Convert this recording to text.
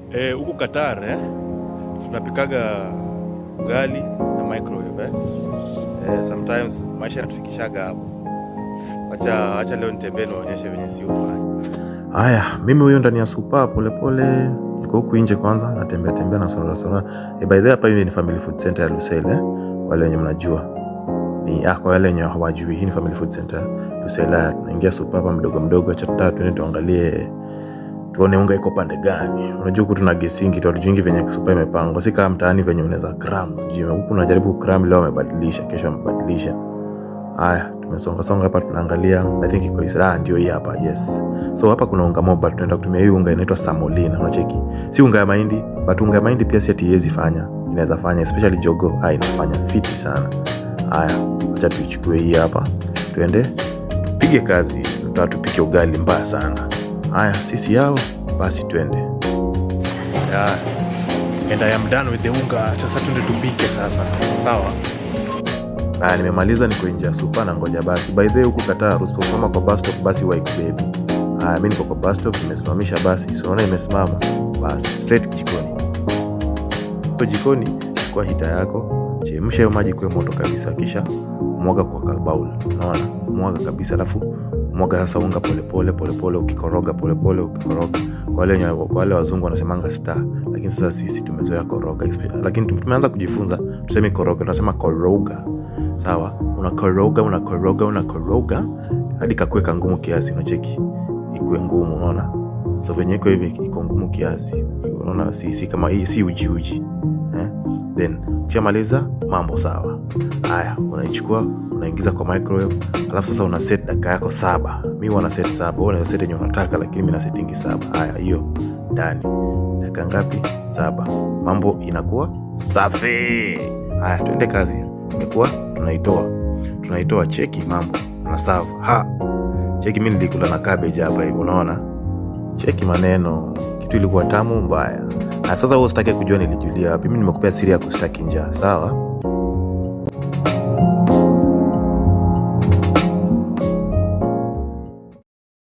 Huku Qatar tunapikaga ugali na microwave sometimes maisha yanatufikishaga hapo. Acha leo nitembee nionyeshe venye si ufanya. Haya, mimi huyo ndani ya supa pole niko huku nje kwanza natembea na sora. By the way hapa ni Family Food Center ya Lusele kwa wale wenye mnajua. Kwa wale wenye hawajui hii ni Family Food Center Lusele. Naingia supa hapa mdogo acha twende tuangalie tuone unga iko pande gani. Unajua huku tuna gesingi tu hatujui venye supa imepangwa. Si kama mtaani venye unaweza cram. Sijui huku unajaribu cram leo amebadilisha, kesho amebadilisha. Haya, tumesonga hapa tunaangalia. I think iko ndio hii hapa. Yes. So hapa kuna unga moba tunaenda kutumia hii unga inaitwa samolina. Unacheki. Si unga ya mahindi, but unga ya mahindi pia si ati haiwezi fanya. Inaweza fanya especially jogo. Inafanya fiti sana. Haya, acha tuichukue hii hapa. Tuende tupige kazi. Tupike ugali mbaya sana. Haya, sisi yao basi twende. And I am done with the unga. Sasa twende tupike sasa. Sawa? Nimemaliza niko nje ya supa na ngoja basi. By the way huku Qatar usiposimama kwa bus stop basi waikubebi. Mimi niko kwa bus stop nimesimamisha basi. So unaona imesimama. Basi straight jikoni. Kwa jikoni chukua hita yako, chemsha hiyo maji kwa moto kabisa kisha mwaga kwa bowl. Unaona? Mwaga kabisa alafu mwaga sasa unga pole ukikoroga pole ukikoroga. Kwa wale wazungu wanasemanga stir, lakini sasa sisi tumezoea koroga. Lakini tumeanza kujifunza tuseme koroga, tunasema koroga. Sawa, unakoroga hadi kakuweka ngumu kiasi, unacheki ikuwe ngumu, unaona? So venye iko hivi iko ngumu kiasi, unaona? Si kama hii si uji. Then ukishamaliza mambo sawa. Haya, unaichukua unaingiza kwa microwave, alafu sasa una set dakika yako 7. Mimi huwa set 7, wewe una set yenye unataka, lakini mimi na setting 7. Haya, hiyo ndani dakika ngapi? 7. Mambo inakuwa safi. Haya, tuende kazi. Imekuwa tunaitoa cheki mambo na serve. Cheki mimi nilikula na cabbage hapa hivi, unaona? Cheki maneno, kitu ilikuwa tamu mbaya. Sasa wewe usitake kujua nilijulia wapi. Mimi nimekupea siri ya kustaki njaa, sawa?